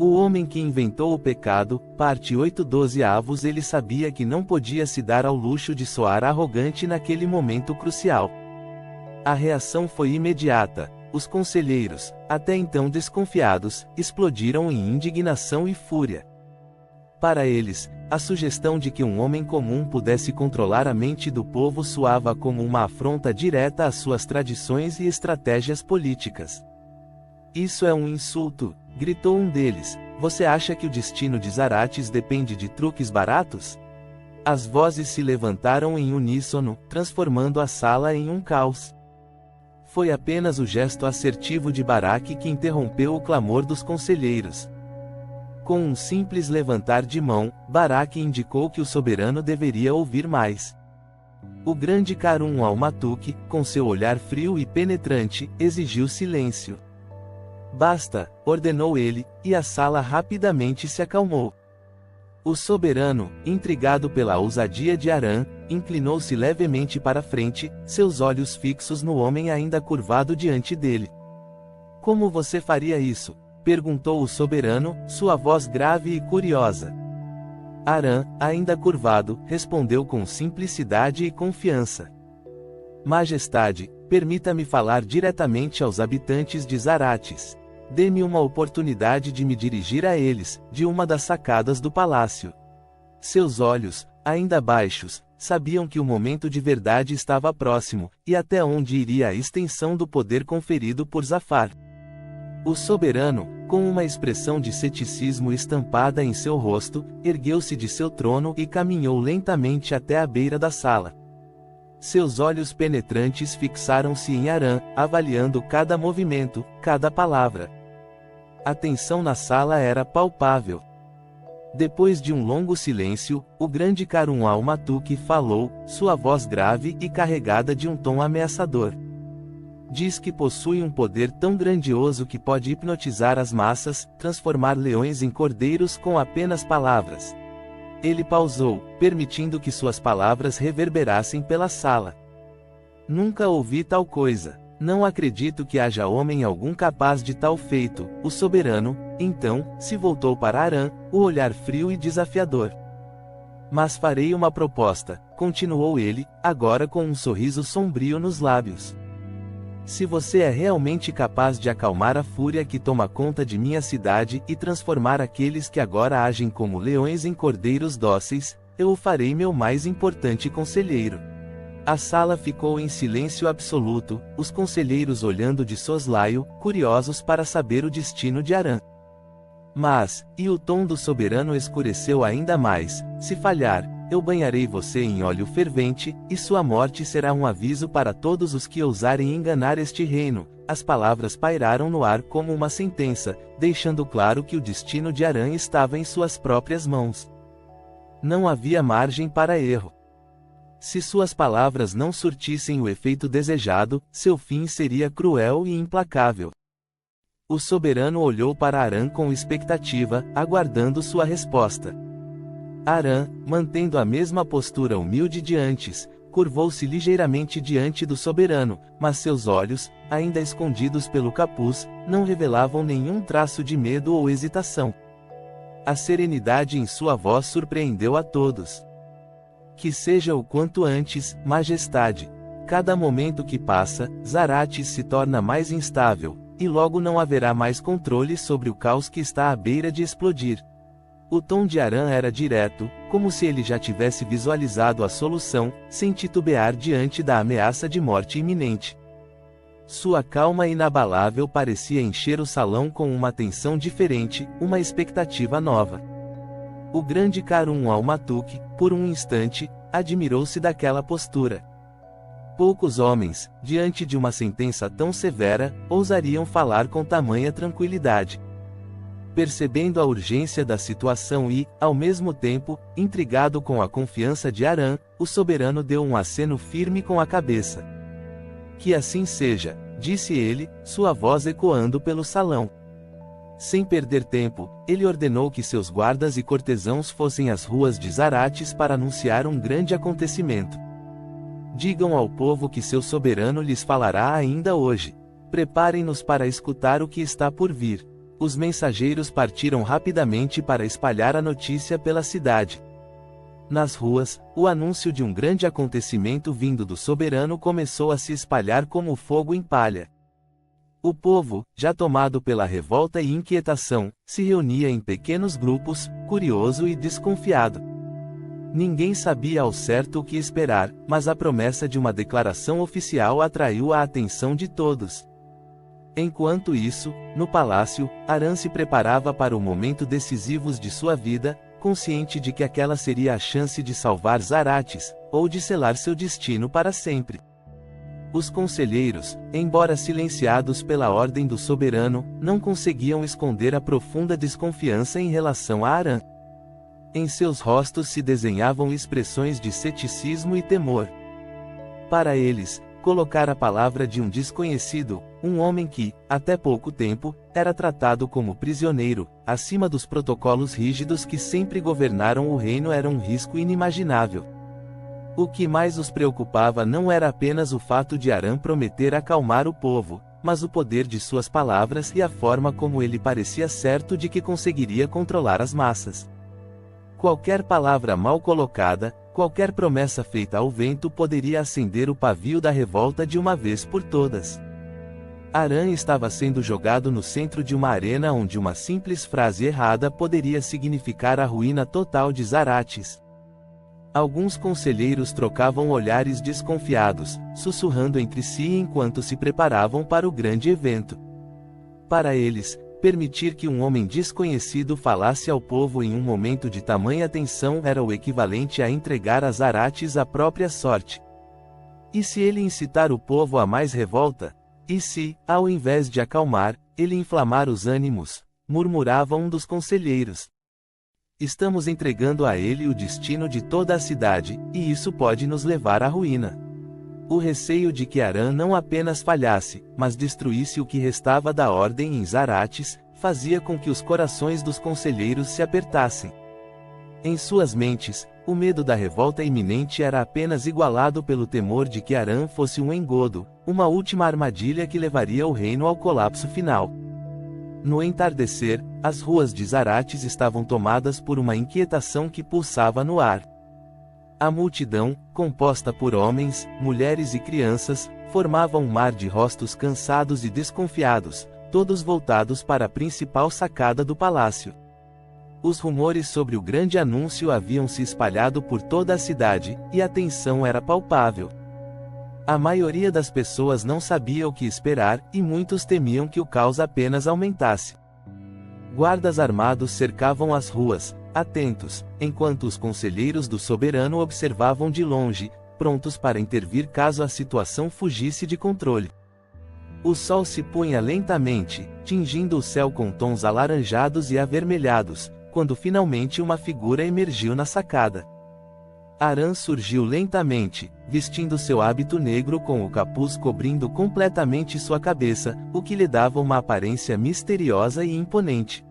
O homem que inventou o pecado, parte 8:12. Ele sabia que não podia se dar ao luxo de soar arrogante naquele momento crucial. A reação foi imediata. Os conselheiros, até então desconfiados, explodiram em indignação e fúria. Para eles, a sugestão de que um homem comum pudesse controlar a mente do povo soava como uma afronta direta às suas tradições e estratégias políticas. Isso é um insulto, gritou um deles. Você acha que o destino de Zarates depende de truques baratos? As vozes se levantaram em uníssono, transformando a sala em um caos. Foi apenas o gesto assertivo de Baraque que interrompeu o clamor dos conselheiros. Com um simples levantar de mão, Baraque indicou que o soberano deveria ouvir mais. O grande Karun al-Matuk, com seu olhar frio e penetrante, exigiu silêncio. Basta, ordenou ele, e a sala rapidamente se acalmou. O soberano, intrigado pela ousadia de Aram, inclinou-se levemente para frente, seus olhos fixos no homem ainda curvado diante dele. Como você faria isso? Perguntou o soberano, sua voz grave e curiosa. Aram, ainda curvado, respondeu com simplicidade e confiança. Majestade, permita-me falar diretamente aos habitantes de Zarates. Dê-me uma oportunidade de me dirigir a eles, de uma das sacadas do palácio. Seus olhos, ainda baixos, sabiam que o momento de verdade estava próximo, e até onde iria a extensão do poder conferido por Zafar. O soberano, com uma expressão de ceticismo estampada em seu rosto, ergueu-se de seu trono e caminhou lentamente até a beira da sala. Seus olhos penetrantes fixaram-se em Aram, avaliando cada movimento, cada palavra. A tensão na sala era palpável. Depois de um longo silêncio, o grande Karun al-Matuk falou, sua voz grave e carregada de um tom ameaçador. Diz que possui um poder tão grandioso que pode hipnotizar as massas, transformar leões em cordeiros com apenas palavras. Ele pausou, permitindo que suas palavras reverberassem pela sala. Nunca ouvi tal coisa. Não acredito que haja homem algum capaz de tal feito. O soberano, então, se voltou para Aram, o olhar frio e desafiador. Mas farei uma proposta, continuou ele, agora com um sorriso sombrio nos lábios. Se você é realmente capaz de acalmar a fúria que toma conta de minha cidade e transformar aqueles que agora agem como leões em cordeiros dóceis, eu o farei meu mais importante conselheiro. A sala ficou em silêncio absoluto, os conselheiros olhando de soslaio, curiosos para saber o destino de Aram. Mas, e o tom do soberano escureceu ainda mais, se falhar, eu banharei você em óleo fervente, e sua morte será um aviso para todos os que ousarem enganar este reino. As palavras pairaram no ar como uma sentença, deixando claro que o destino de Aram estava em suas próprias mãos. Não havia margem para erro. Se suas palavras não surtissem o efeito desejado, seu fim seria cruel e implacável. O soberano olhou para Aram com expectativa, aguardando sua resposta. Aram, mantendo a mesma postura humilde de antes, curvou-se ligeiramente diante do soberano, mas seus olhos, ainda escondidos pelo capuz, não revelavam nenhum traço de medo ou hesitação. A serenidade em sua voz surpreendeu a todos. Que seja o quanto antes, majestade. Cada momento que passa, Zarates se torna mais instável, e logo não haverá mais controle sobre o caos que está à beira de explodir. O tom de Aram era direto, como se ele já tivesse visualizado a solução, sem titubear diante da ameaça de morte iminente. Sua calma inabalável parecia encher o salão com uma tensão diferente, uma expectativa nova. O grande Karun al-Matuk, por um instante, admirou-se daquela postura. Poucos homens, diante de uma sentença tão severa, ousariam falar com tamanha tranquilidade. Percebendo a urgência da situação e, ao mesmo tempo, intrigado com a confiança de Aram, o soberano deu um aceno firme com a cabeça. Que assim seja, disse ele, sua voz ecoando pelo salão. Sem perder tempo, ele ordenou que seus guardas e cortesãos fossem às ruas de Zarates para anunciar um grande acontecimento. Digam ao povo que seu soberano lhes falará ainda hoje. Preparem-nos para escutar o que está por vir. Os mensageiros partiram rapidamente para espalhar a notícia pela cidade. Nas ruas, o anúncio de um grande acontecimento vindo do soberano começou a se espalhar como fogo em palha. O povo, já tomado pela revolta e inquietação, se reunia em pequenos grupos, curioso e desconfiado. Ninguém sabia ao certo o que esperar, mas a promessa de uma declaração oficial atraiu a atenção de todos. Enquanto isso, no palácio, Aram se preparava para o momento decisivo de sua vida, consciente de que aquela seria a chance de salvar Zarates, ou de selar seu destino para sempre. Os conselheiros, embora silenciados pela ordem do soberano, não conseguiam esconder a profunda desconfiança em relação a Aram. Em seus rostos se desenhavam expressões de ceticismo e temor. Para eles, colocar a palavra de um desconhecido, um homem que, até pouco tempo, era tratado como prisioneiro, acima dos protocolos rígidos que sempre governaram o reino era um risco inimaginável. O que mais os preocupava não era apenas o fato de Aram prometer acalmar o povo, mas o poder de suas palavras e a forma como ele parecia certo de que conseguiria controlar as massas. Qualquer palavra mal colocada, qualquer promessa feita ao vento poderia acender o pavio da revolta de uma vez por todas. Aram estava sendo jogado no centro de uma arena onde uma simples frase errada poderia significar a ruína total de Zarates. Alguns conselheiros trocavam olhares desconfiados, sussurrando entre si enquanto se preparavam para o grande evento. Para eles, permitir que um homem desconhecido falasse ao povo em um momento de tamanha tensão era o equivalente a entregar a Zarates à própria sorte. E se ele incitar o povo a mais revolta? E se, ao invés de acalmar, ele inflamar os ânimos? Murmurava um dos conselheiros. Estamos entregando a ele o destino de toda a cidade, e isso pode nos levar à ruína. O receio de que Aram não apenas falhasse, mas destruísse o que restava da ordem em Zarates, fazia com que os corações dos conselheiros se apertassem. Em suas mentes, o medo da revolta iminente era apenas igualado pelo temor de que Aram fosse um engodo, uma última armadilha que levaria o reino ao colapso final. No entardecer, as ruas de Zarates estavam tomadas por uma inquietação que pulsava no ar. A multidão, composta por homens, mulheres e crianças, formava um mar de rostos cansados e desconfiados, todos voltados para a principal sacada do palácio. Os rumores sobre o grande anúncio haviam se espalhado por toda a cidade, e a tensão era palpável. A maioria das pessoas não sabia o que esperar, e muitos temiam que o caos apenas aumentasse. Guardas armados cercavam as ruas, atentos, enquanto os conselheiros do soberano observavam de longe, prontos para intervir caso a situação fugisse de controle. O sol se punha lentamente, tingindo o céu com tons alaranjados e avermelhados, quando finalmente uma figura emergiu na sacada. Aram surgiu lentamente, vestindo seu hábito negro com o capuz cobrindo completamente sua cabeça, o que lhe dava uma aparência misteriosa e imponente.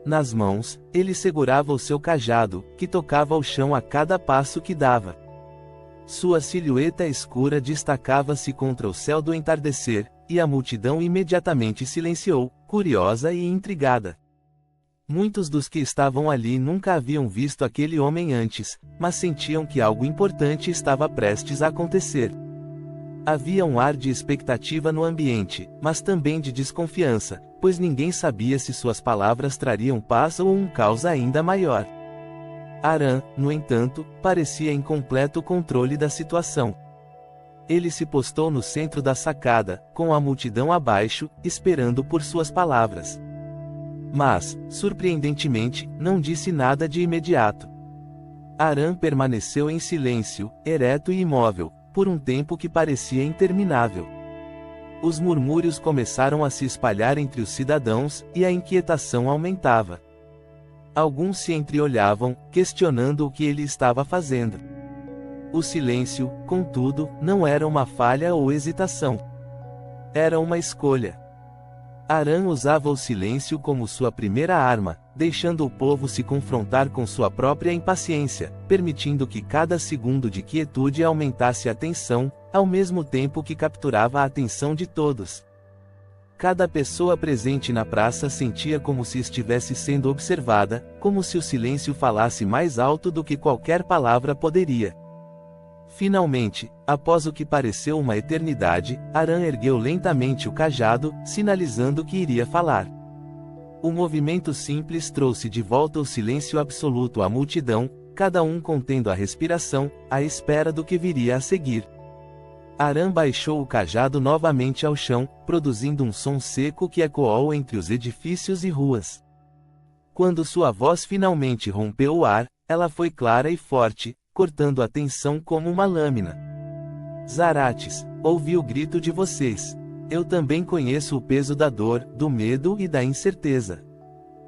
Nas mãos, ele segurava o seu cajado, que tocava o chão a cada passo que dava. Sua silhueta escura destacava-se contra o céu do entardecer, e a multidão imediatamente silenciou, curiosa e intrigada. Muitos dos que estavam ali nunca haviam visto aquele homem antes, mas sentiam que algo importante estava prestes a acontecer. Havia um ar de expectativa no ambiente, mas também de desconfiança, pois ninguém sabia se suas palavras trariam paz ou um caos ainda maior. Aram, no entanto, parecia em completo controle da situação. Ele se postou no centro da sacada, com a multidão abaixo, esperando por suas palavras. Mas, surpreendentemente, não disse nada de imediato. Aram permaneceu em silêncio, ereto e imóvel, por um tempo que parecia interminável. Os murmúrios começaram a se espalhar entre os cidadãos, e a inquietação aumentava. Alguns se entreolhavam, questionando o que ele estava fazendo. O silêncio, contudo, não era uma falha ou hesitação. Era uma escolha. Aram usava o silêncio como sua primeira arma, deixando o povo se confrontar com sua própria impaciência, permitindo que cada segundo de quietude aumentasse a tensão, ao mesmo tempo que capturava a atenção de todos. Cada pessoa presente na praça sentia como se estivesse sendo observada, como se o silêncio falasse mais alto do que qualquer palavra poderia. Finalmente, após o que pareceu uma eternidade, Aram ergueu lentamente o cajado, sinalizando que iria falar. O movimento simples trouxe de volta o silêncio absoluto à multidão, cada um contendo a respiração, à espera do que viria a seguir. Aram baixou o cajado novamente ao chão, produzindo um som seco que ecoou entre os edifícios e ruas. Quando sua voz finalmente rompeu o ar, ela foi clara e forte, cortando a tensão como uma lâmina. Zarates, ouvi o grito de vocês. Eu também conheço o peso da dor, do medo e da incerteza.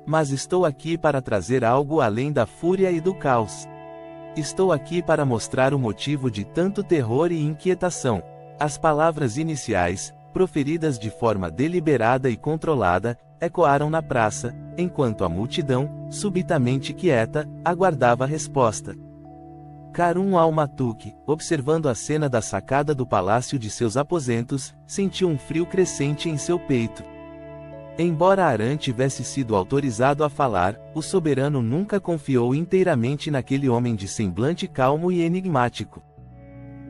Mas estou aqui para trazer algo além da fúria e do caos. Estou aqui para mostrar o motivo de tanto terror e inquietação. As palavras iniciais, proferidas de forma deliberada e controlada, ecoaram na praça, enquanto a multidão, subitamente quieta, aguardava a resposta. Karun al-Matuk, observando a cena da sacada do palácio de seus aposentos, sentiu um frio crescente em seu peito. Embora Aram tivesse sido autorizado a falar, o soberano nunca confiou inteiramente naquele homem de semblante calmo e enigmático.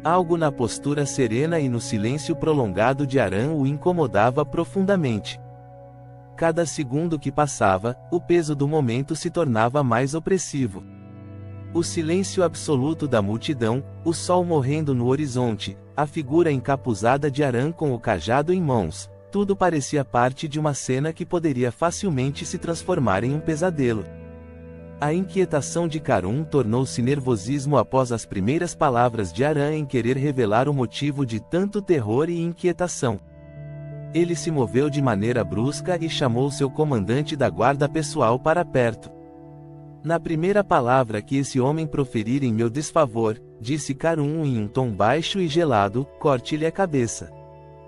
Algo na postura serena e no silêncio prolongado de Aram o incomodava profundamente. Cada segundo que passava, o peso do momento se tornava mais opressivo. O silêncio absoluto da multidão, o sol morrendo no horizonte, a figura encapuzada de Aram com o cajado em mãos, tudo parecia parte de uma cena que poderia facilmente se transformar em um pesadelo. A inquietação de Karun tornou-se nervosismo após as primeiras palavras de Aram em querer revelar o motivo de tanto terror e inquietação. Ele se moveu de maneira brusca e chamou seu comandante da guarda pessoal para perto. Na primeira palavra que esse homem proferir em meu desfavor, disse Karun em um tom baixo e gelado, corte-lhe a cabeça.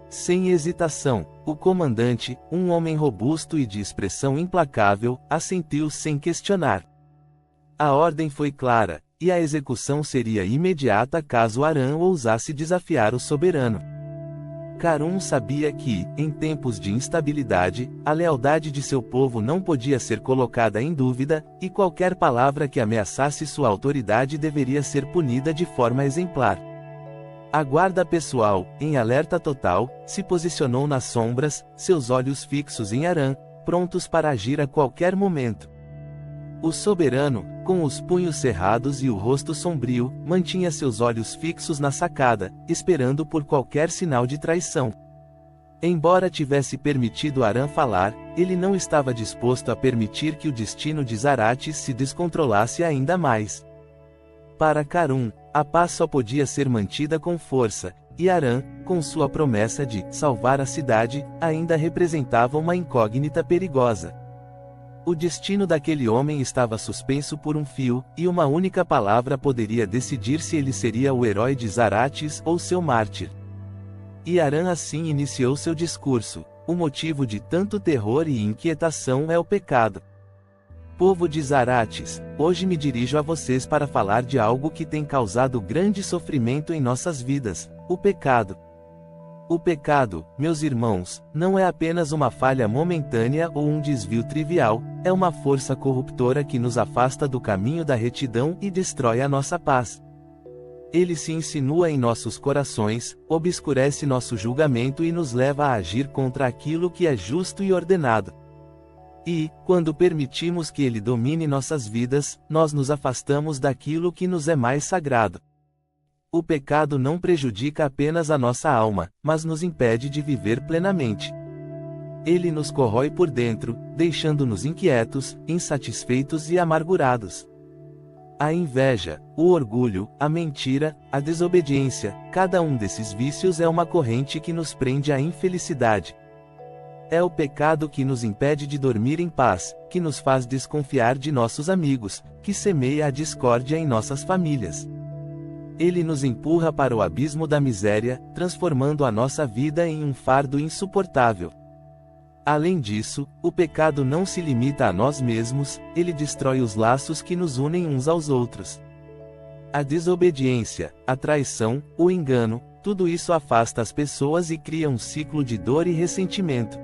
Sem hesitação, o comandante, um homem robusto e de expressão implacável, assentiu sem questionar. A ordem foi clara, e a execução seria imediata caso Aram ousasse desafiar o soberano. Karun sabia que, em tempos de instabilidade, a lealdade de seu povo não podia ser colocada em dúvida, e qualquer palavra que ameaçasse sua autoridade deveria ser punida de forma exemplar. A guarda pessoal, em alerta total, se posicionou nas sombras, seus olhos fixos em Aram, prontos para agir a qualquer momento. O soberano, com os punhos cerrados e o rosto sombrio, mantinha seus olhos fixos na sacada, esperando por qualquer sinal de traição. Embora tivesse permitido Aram falar, ele não estava disposto a permitir que o destino de Zarates se descontrolasse ainda mais. Para Karun, a paz só podia ser mantida com força, e Aram, com sua promessa de salvar a cidade, ainda representava uma incógnita perigosa. O destino daquele homem estava suspenso por um fio, e uma única palavra poderia decidir se ele seria o herói de Zarates ou seu mártir. E Aram assim iniciou seu discurso: o motivo de tanto terror e inquietação é o pecado. Povo de Zarates, hoje me dirijo a vocês para falar de algo que tem causado grande sofrimento em nossas vidas: o pecado. O pecado, meus irmãos, não é apenas uma falha momentânea ou um desvio trivial, é uma força corruptora que nos afasta do caminho da retidão e destrói a nossa paz. Ele se insinua em nossos corações, obscurece nosso julgamento e nos leva a agir contra aquilo que é justo e ordenado. E, quando permitimos que ele domine nossas vidas, nós nos afastamos daquilo que nos é mais sagrado. O pecado não prejudica apenas a nossa alma, mas nos impede de viver plenamente. Ele nos corrói por dentro, deixando-nos inquietos, insatisfeitos e amargurados. A inveja, o orgulho, a mentira, a desobediência, cada um desses vícios é uma corrente que nos prende à infelicidade. É o pecado que nos impede de dormir em paz, que nos faz desconfiar de nossos amigos, que semeia a discórdia em nossas famílias. Ele nos empurra para o abismo da miséria, transformando a nossa vida em um fardo insuportável. Além disso, o pecado não se limita a nós mesmos, ele destrói os laços que nos unem uns aos outros. A desobediência, a traição, o engano, tudo isso afasta as pessoas e cria um ciclo de dor e ressentimento.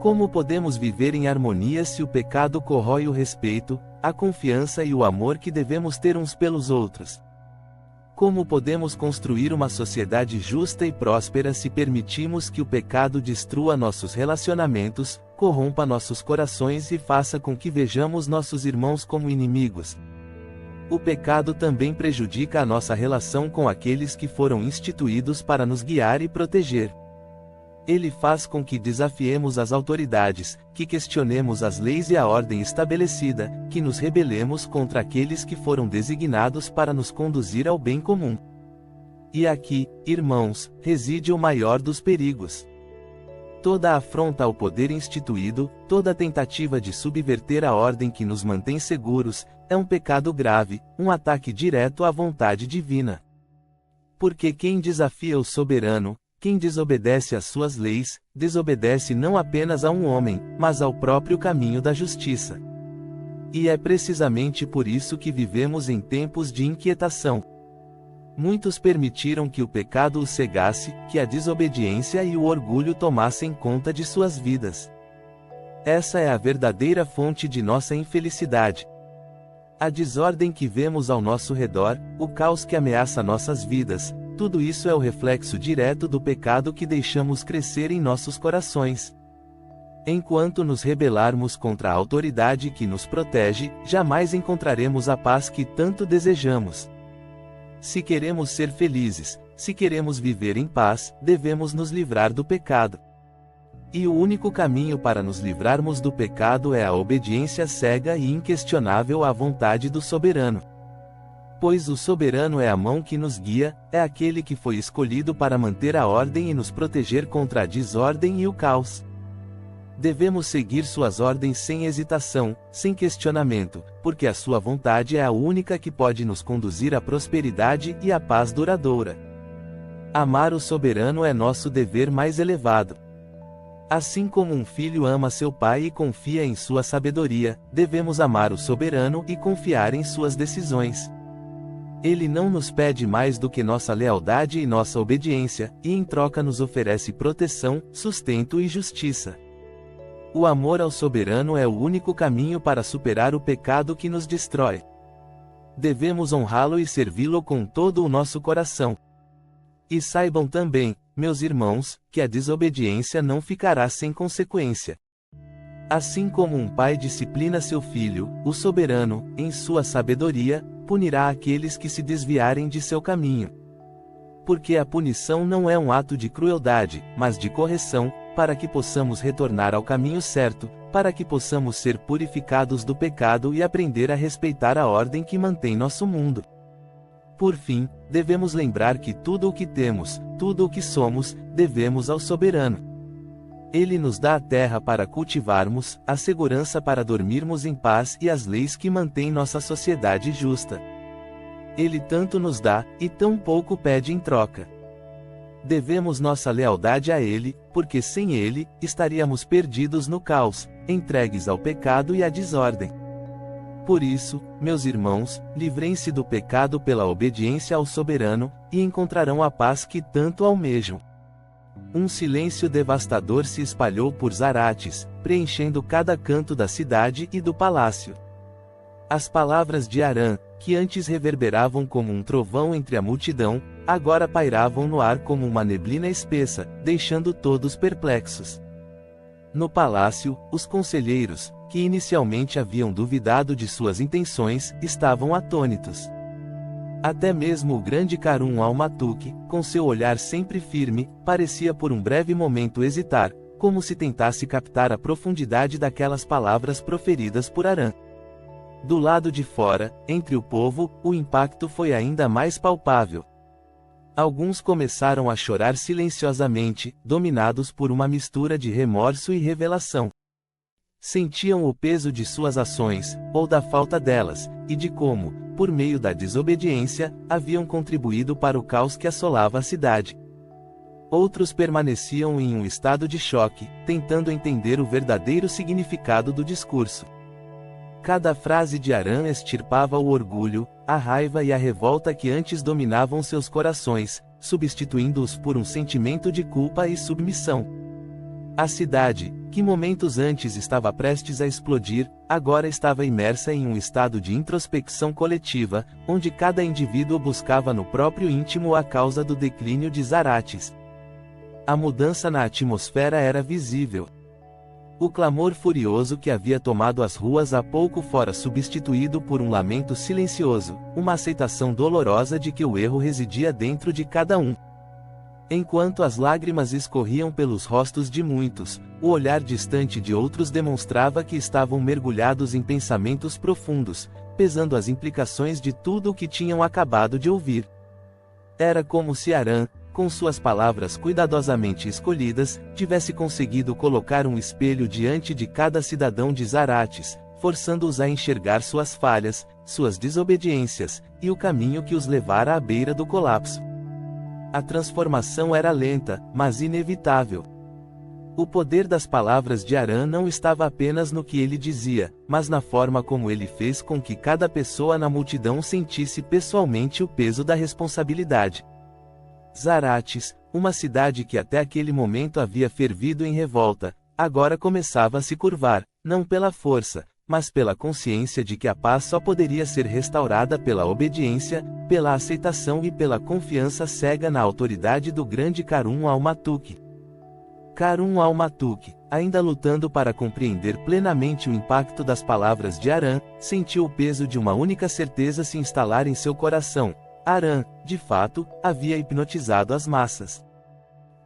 Como podemos viver em harmonia se o pecado corrói o respeito, a confiança e o amor que devemos ter uns pelos outros? Como podemos construir uma sociedade justa e próspera se permitimos que o pecado destrua nossos relacionamentos, corrompa nossos corações e faça com que vejamos nossos irmãos como inimigos? O pecado também prejudica a nossa relação com aqueles que foram instituídos para nos guiar e proteger. Ele faz com que desafiemos as autoridades, que questionemos as leis e a ordem estabelecida, que nos rebelemos contra aqueles que foram designados para nos conduzir ao bem comum. E aqui, irmãos, reside o maior dos perigos. Toda afronta ao poder instituído, toda tentativa de subverter a ordem que nos mantém seguros, é um pecado grave, um ataque direto à vontade divina. Porque quem desafia o soberano, quem desobedece às suas leis, desobedece não apenas a um homem, mas ao próprio caminho da justiça. E é precisamente por isso que vivemos em tempos de inquietação. Muitos permitiram que o pecado os cegasse, que a desobediência e o orgulho tomassem conta de suas vidas. Essa é a verdadeira fonte de nossa infelicidade. A desordem que vemos ao nosso redor, o caos que ameaça nossas vidas, tudo isso é o reflexo direto do pecado que deixamos crescer em nossos corações. Enquanto nos rebelarmos contra a autoridade que nos protege, jamais encontraremos a paz que tanto desejamos. Se queremos ser felizes, se queremos viver em paz, devemos nos livrar do pecado. E o único caminho para nos livrarmos do pecado é a obediência cega e inquestionável à vontade do soberano. Pois o soberano é a mão que nos guia, é aquele que foi escolhido para manter a ordem e nos proteger contra a desordem e o caos. Devemos seguir suas ordens sem hesitação, sem questionamento, porque a sua vontade é a única que pode nos conduzir à prosperidade e à paz duradoura. Amar o soberano é nosso dever mais elevado. Assim como um filho ama seu pai e confia em sua sabedoria, devemos amar o soberano e confiar em suas decisões. Ele não nos pede mais do que nossa lealdade e nossa obediência, e em troca nos oferece proteção, sustento e justiça. O amor ao soberano é o único caminho para superar o pecado que nos destrói. Devemos honrá-lo e servi-lo com todo o nosso coração. E saibam também, meus irmãos, que a desobediência não ficará sem consequência. Assim como um pai disciplina seu filho, o soberano, em sua sabedoria, punirá aqueles que se desviarem de seu caminho. Porque a punição não é um ato de crueldade, mas de correção, para que possamos retornar ao caminho certo, para que possamos ser purificados do pecado e aprender a respeitar a ordem que mantém nosso mundo. Por fim, devemos lembrar que tudo o que temos, tudo o que somos, devemos ao soberano. Ele nos dá a terra para cultivarmos, a segurança para dormirmos em paz e as leis que mantêm nossa sociedade justa. Ele tanto nos dá, e tão pouco pede em troca. Devemos nossa lealdade a Ele, porque sem Ele, estaríamos perdidos no caos, entregues ao pecado e à desordem. Por isso, meus irmãos, livrem-se do pecado pela obediência ao soberano, e encontrarão a paz que tanto almejam. Um silêncio devastador se espalhou por Zarates, preenchendo cada canto da cidade e do palácio. As palavras de Arã, que antes reverberavam como um trovão entre a multidão, agora pairavam no ar como uma neblina espessa, deixando todos perplexos. No palácio, os conselheiros, que inicialmente haviam duvidado de suas intenções, estavam atônitos. Até mesmo o grande Carum al-Matuque, com seu olhar sempre firme, parecia por um breve momento hesitar, como se tentasse captar a profundidade daquelas palavras proferidas por Arã. Do lado de fora, entre o povo, o impacto foi ainda mais palpável. Alguns começaram a chorar silenciosamente, dominados por uma mistura de remorso e revelação. Sentiam o peso de suas ações, ou da falta delas, e de como, por meio da desobediência, haviam contribuído para o caos que assolava a cidade. Outros permaneciam em um estado de choque, tentando entender o verdadeiro significado do discurso. Cada frase de Arã extirpava o orgulho, a raiva e a revolta que antes dominavam seus corações, substituindo-os por um sentimento de culpa e submissão. A cidade, que momentos antes estava prestes a explodir, agora estava imersa em um estado de introspecção coletiva, onde cada indivíduo buscava no próprio íntimo a causa do declínio de Zarates. A mudança na atmosfera era visível. O clamor furioso que havia tomado as ruas há pouco fora substituído por um lamento silencioso, uma aceitação dolorosa de que o erro residia dentro de cada um. Enquanto as lágrimas escorriam pelos rostos de muitos, o olhar distante de outros demonstrava que estavam mergulhados em pensamentos profundos, pesando as implicações de tudo o que tinham acabado de ouvir. Era como se Aram, com suas palavras cuidadosamente escolhidas, tivesse conseguido colocar um espelho diante de cada cidadão de Zarates, forçando-os a enxergar suas falhas, suas desobediências, e o caminho que os levara à beira do colapso. A transformação era lenta, mas inevitável. O poder das palavras de Aram não estava apenas no que ele dizia, mas na forma como ele fez com que cada pessoa na multidão sentisse pessoalmente o peso da responsabilidade. Zarates, uma cidade que até aquele momento havia fervido em revolta, agora começava a se curvar, não pela força, mas pela consciência de que a paz só poderia ser restaurada pela obediência, pela aceitação e pela confiança cega na autoridade do grande Karun al-Matuk. Karun al-Matuk, ainda lutando para compreender plenamente o impacto das palavras de Aram, sentiu o peso de uma única certeza se instalar em seu coração. Aram, de fato, havia hipnotizado as massas.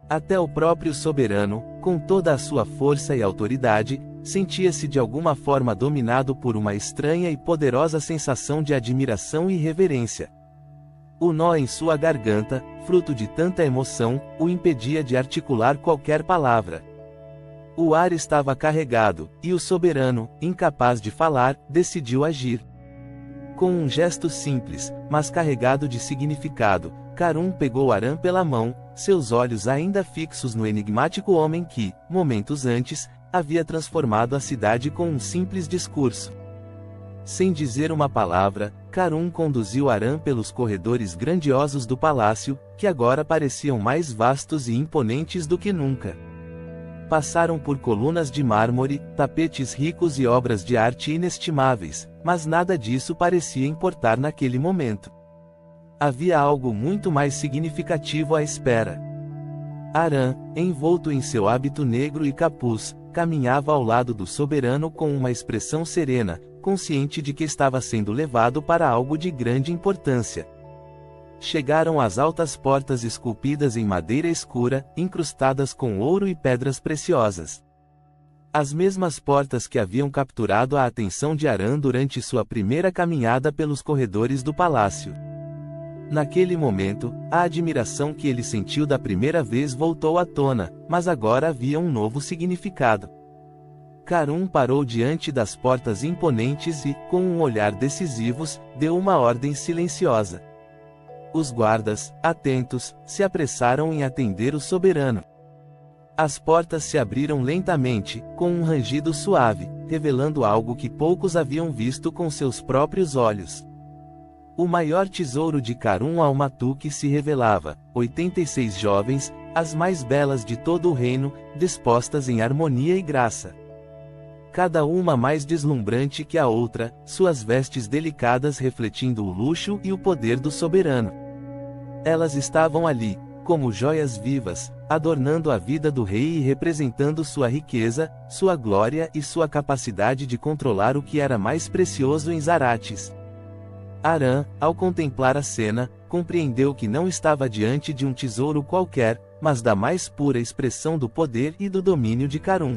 Até o próprio soberano, com toda a sua força e autoridade, sentia-se de alguma forma dominado por uma estranha e poderosa sensação de admiração e reverência. O nó em sua garganta, fruto de tanta emoção, o impedia de articular qualquer palavra. O ar estava carregado, e o soberano, incapaz de falar, decidiu agir. Com um gesto simples, mas carregado de significado, Karun pegou Aram pela mão, seus olhos ainda fixos no enigmático homem que, momentos antes, havia transformado a cidade com um simples discurso. Sem dizer uma palavra, Karun conduziu Aram pelos corredores grandiosos do palácio, que agora pareciam mais vastos e imponentes do que nunca. Passaram por colunas de mármore, tapetes ricos e obras de arte inestimáveis, mas nada disso parecia importar naquele momento. Havia algo muito mais significativo à espera. Aram, envolto em seu hábito negro e capuz, caminhava ao lado do soberano com uma expressão serena, consciente de que estava sendo levado para algo de grande importância. Chegaram às altas portas esculpidas em madeira escura, incrustadas com ouro e pedras preciosas. As mesmas portas que haviam capturado a atenção de Aram durante sua primeira caminhada pelos corredores do palácio. Naquele momento, a admiração que ele sentiu da primeira vez voltou à tona, mas agora havia um novo significado. Karun parou diante das portas imponentes e, com um olhar decisivo, deu uma ordem silenciosa. Os guardas, atentos, se apressaram em atender o soberano. As portas se abriram lentamente, com um rangido suave, revelando algo que poucos haviam visto com seus próprios olhos. O maior tesouro de Karun al-Matuk se revelava, 86 jovens, as mais belas de todo o reino, dispostas em harmonia e graça. Cada uma mais deslumbrante que a outra, suas vestes delicadas refletindo o luxo e o poder do soberano. Elas estavam ali, como joias vivas, adornando a vida do rei e representando sua riqueza, sua glória e sua capacidade de controlar o que era mais precioso em Zarates. Aram, ao contemplar a cena, compreendeu que não estava diante de um tesouro qualquer, mas da mais pura expressão do poder e do domínio de Karun.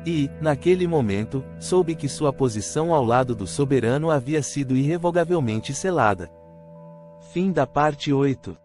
E, naquele momento, soube que sua posição ao lado do soberano havia sido irrevogavelmente selada. Fim da parte 8.